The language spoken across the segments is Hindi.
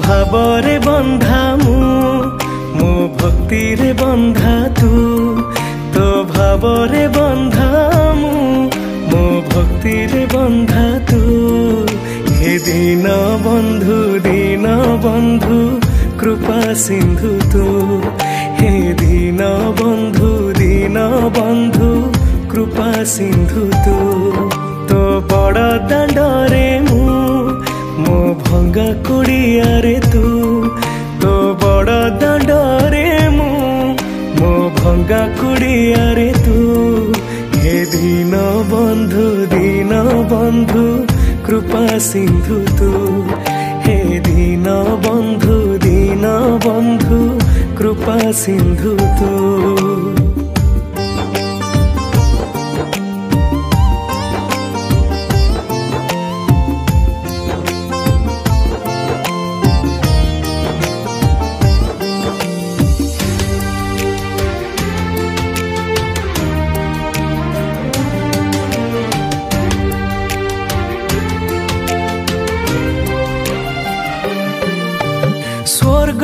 भावरे बंधा मो भक्ति रे बंधा तू तो भावरे बंधा मो भक्ति रे बंधा तू हे दीन बंधु कृपा सिंधु तू हे दीन बंधु कृपा सिंधु तू तो बड़ दांडरे मो भंगा कुड़िया रे तू तो बड़ दांडरे मो भंगा कुड़िया रे तू हे दीन बंधु कृपा सिंधु तू हे दीन बंधु कृपा सिंधु तू। स्वर्ग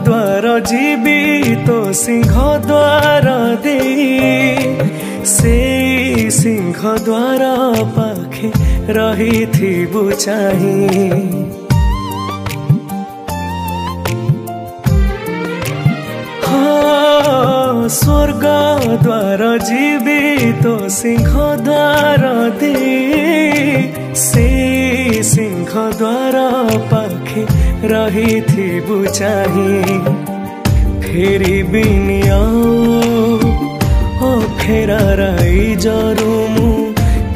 द्वार जीवित तो सिंह द्वार दे से सिंह द्वार पाखे रही थी बुचाही स्वर्ग द्वार जीवित तो सिंह द्वार दे से सिंह द्वार पाखे रही थी बुचाही फेरी बिनिया ओ फेरा राई जरूमु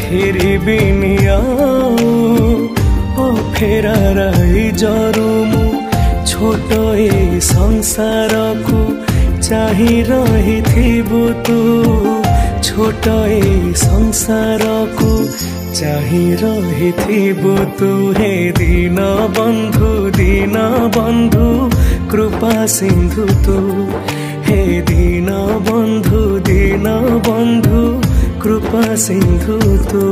फेरी बिनिया ओ फेरा राई जरूमु छोट ए संसार को चाही रही थी तू छोट ए संसार को चाही रही थी तू हे दीन बंधु कृपा सिंधु तू हे दीन बंधु कृपा सिंधु तू।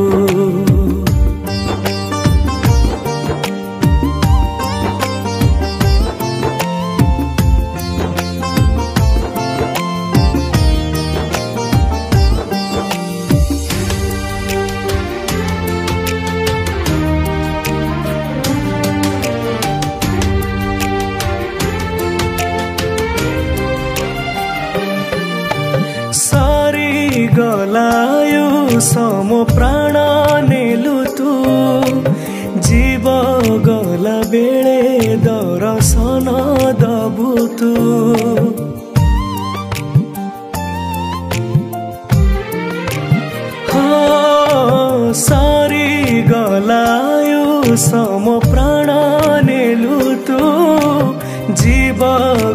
गलायु सम प्राण नेलु तू जीव गला बेले दर्शन दबु तू सारी गलायु सम प्राण नेलु तू जीव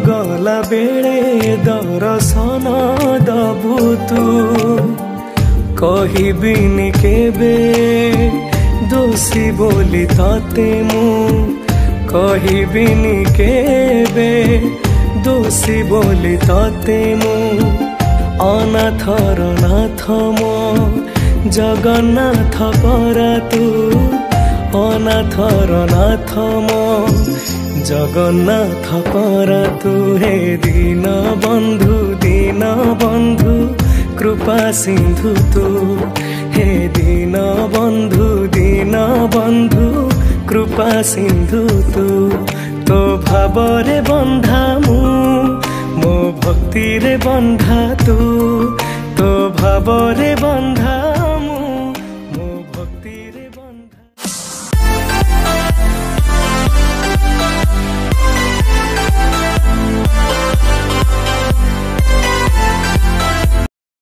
गला बेले दर्शन दबु तू कहबिनी केबे दोषी बोली ताते मु कहबिनी केबे दोषी बोली ताते मु अनाथर नाथ मो जगन्नाथ परा तू अनाथर नाथ मो जगन्नाथ परा तू हे दीन बंधु कृपा सिंधु तू हे दीन बंधु कृपा सिंधु तू तो भावरे बंधा मो भक्ति रे बंधा तू तो भावरे बंधा